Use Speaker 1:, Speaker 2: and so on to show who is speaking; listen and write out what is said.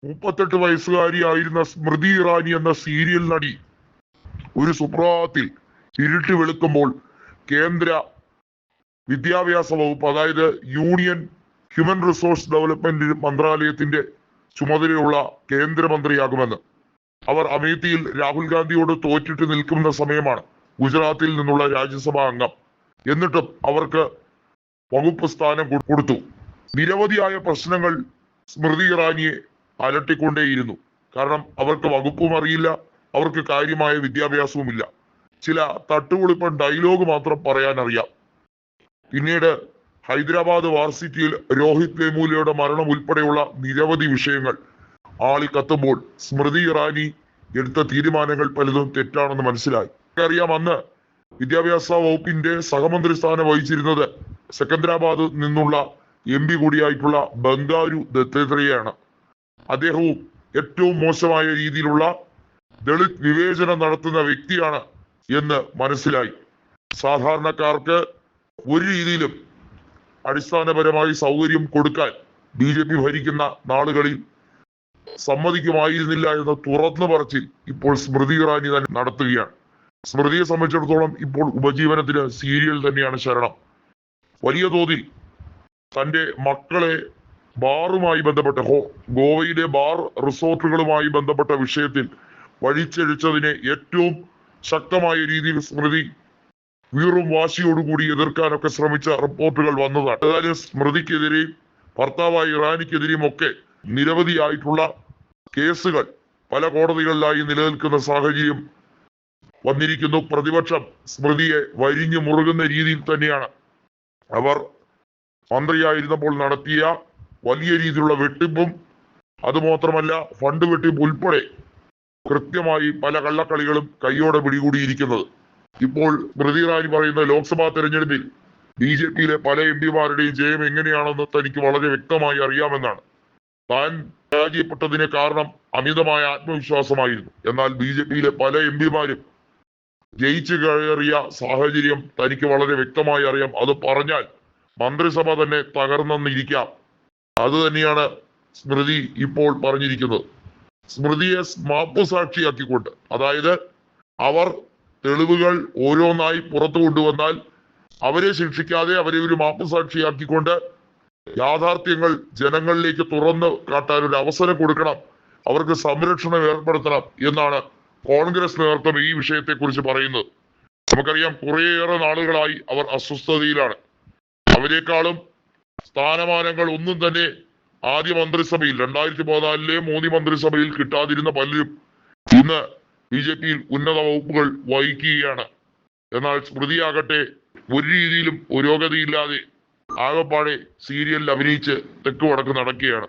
Speaker 1: 38 വയസ്സുകാരിയായിരുന്ന സ്മൃതി ഇറാനി എന്ന സീരിയൽ നടി ഒരു സുപ്രഭാതത്തിൽ ഇരുട്ടി വെളുക്കുമ്പോൾ കേന്ദ്ര വിദ്യാഭ്യാസ വകുപ്പ്, അതായത് യൂണിയൻ ഹ്യൂമൻ റിസോഴ്സ് ഡെവലപ്മെന്റ് മന്ത്രാലയത്തിന്റെ ചുമതലയുള്ള കേന്ദ്രമന്ത്രിയാകുമെന്ന്. അവർ അമേത്തിയിൽ രാഹുൽ ഗാന്ധിയോട് തോറ്റിട്ട് നിൽക്കുന്ന സമയമാണ്. ഗുജറാത്തിൽ നിന്നുള്ള രാജ്യസഭാ അംഗം. എന്നിട്ടും അവർക്ക് വകുപ്പ് സ്ഥാനം കൊടുത്തു. നിരവധിയായ പ്രശ്നങ്ങൾ സ്മൃതി ഇറാനിയെ അലട്ടിക്കൊണ്ടേയിരുന്നു. കാരണം അവർക്ക് വകുപ്പും അറിയില്ല, അവർക്ക് കാര്യമായ വിദ്യാഭ്യാസവുമില്ല. ചില തട്ടുപൊളിപ്പൻ ഡയലോഗ് മാത്രം പറയാൻ അറിയാം. പിന്നീട് ഹൈദരാബാദ് വാർസിറ്റിയിൽ രോഹിത് വേമുലയുടെ മരണം ഉൾപ്പെടെയുള്ള നിരവധി വിഷയങ്ങൾ ആളിക്കത്തുമ്പോൾ സ്മൃതി ഇറാനി എടുത്ത തീരുമാനങ്ങൾ പലതും തെറ്റാണെന്ന് മനസ്സിലായി. അറിയാം, അന്ന് വിദ്യാഭ്യാസ വകുപ്പിന്റെ സഹമന്ത്രി സ്ഥാനം വഹിച്ചിരുന്നത് സെക്കന്ദരാബാദ് നിന്നുള്ള MP കൂടിയായിട്ടുള്ള ബംഗാരു ദത്താത്രേയയാണ്. അദ്ദേഹവും ഏറ്റവും മോശമായ രീതിയിലുള്ള ദളിത് വിവേചനം നടത്തുന്ന വ്യക്തിയാണ് എന്ന് മനസ്സിലായി. സാധാരണക്കാർക്ക് ഒരു രീതിയിലും അടിസ്ഥാനപരമായി സൗകര്യം കൊടുക്കാൻ BJP ഭരിക്കുന്ന നാളുകളിൽ സമ്മതിക്കുമായിരുന്നില്ല എന്ന തുറന്നു പറച്ചിൽ ഇപ്പോൾ സ്മൃതി ഇറാനി തന്നെ നടത്തുകയാണ്. സ്മൃതിയെ സംബന്ധിച്ചിടത്തോളം ഇപ്പോൾ ഉപജീവനത്തിന് സീരിയൽ തന്നെയാണ് ശരണം. വലിയ തോതിൽ തന്റെ മക്കളെ ബാറുമായി ബന്ധപ്പെട്ട ഗോവയിലെ ബാർ റിസോർട്ടുകളുമായി ബന്ധപ്പെട്ട വിഷയത്തിൽ വഴിച്ചെഴിച്ചതിനെ ഏറ്റവും ശക്തമായ രീതിയിൽ സ്മൃതി വീറും വാശിയോടുകൂടി എതിർക്കാനൊക്കെ ശ്രമിച്ച റിപ്പോർട്ടുകൾ വന്നതാണ്. ഏതായാലും സ്മൃതിക്കെതിരെയും ഭർത്താവായ ഇറാനിക്കെതിരെയും ഒക്കെ നിരവധിയായിട്ടുള്ള കേസുകൾ പല കോടതികളിലായി നിലനിൽക്കുന്ന സാഹചര്യം വന്നിരിക്കുന്നു. പ്രതിപക്ഷം സ്മൃതിയെ വരിഞ്ഞു മുറുകുന്ന രീതിയിൽ തന്നെയാണ് അവർ മന്ത്രിയായിരുന്നപ്പോൾ നടത്തിയ വലിയ രീതിയിലുള്ള വെട്ടിപ്പും അതുമാത്രമല്ല ഫണ്ട് വെട്ടിപ്പ് ഉൾപ്പെടെ കൃത്യമായി പല കള്ളക്കളികളും കയ്യോടെ പിടികൂടിയിരിക്കുന്നത്. ഇപ്പോൾ സ്മൃതി ഇറാനി പറയുന്ന ലോക്സഭാ തെരഞ്ഞെടുപ്പിൽ BJPയിലെ പല MP മാരുടെയും ജയം എങ്ങനെയാണെന്ന് തനിക്ക് വളരെ വ്യക്തമായി അറിയാമെന്നാണ്. താൻ പരാജയപ്പെട്ടതിന് കാരണം അമിതമായ ആത്മവിശ്വാസമായിരുന്നു. എന്നാൽ BJPയിലെ പല MP മാരും ജയിച്ചു കയറിയ സാഹചര്യം തനിക്ക് വളരെ വ്യക്തമായി അറിയാം. അത് പറഞ്ഞാൽ മന്ത്രിസഭ തന്നെ തകർന്നെന്നിരിക്കാം. അത് തന്നെയാണ് സ്മൃതി ഇപ്പോൾ പറഞ്ഞിരിക്കുന്നത്. സ്മൃതിയെ മാപ്പുസാക്ഷിയാക്കിക്കൊണ്ട്, അതായത് അവർ തെളിവുകൾ ഓരോന്നായി പുറത്തു കൊണ്ടുവന്നാൽ അവരെ ശിക്ഷിക്കാതെ അവരെ ഒരു മാപ്പുസാക്ഷിയാക്കിക്കൊണ്ട് യാഥാർത്ഥ്യങ്ങൾ ജനങ്ങളിലേക്ക് തുറന്നു കാട്ടാൻ ഒരു അവസരം കൊടുക്കണം, അവർക്ക് സംരക്ഷണം ഏർപ്പെടുത്തണം എന്നാണ് കോൺഗ്രസ് നേതൃത്വം ഈ വിഷയത്തെക്കുറിച്ച് പറയുന്നത്. നമുക്കറിയാം, കുറേയേറെ നാളുകളായി അവർ അസ്വസ്ഥതയിലാണ്. അവരെക്കാളും സ്ഥാനമാനങ്ങൾ ഒന്നും തന്നെ ആദ്യ മന്ത്രിസഭയിൽ 2014 മോദി മന്ത്രിസഭയിൽ കിട്ടാതിരുന്ന പലരും ഇന്ന് BJPയിൽ ഉന്നത വകുപ്പുകൾ വഹിക്കുകയാണ്. എന്നാൽ സ്മൃതിയാകട്ടെ ഒരു രീതിയിലും പുരോഗതിയില്ലാതെ ആകപ്പാടെ സീരിയലിൽ അഭിനയിച്ച് തെക്ക് വടക്ക് നടക്കുകയാണ്.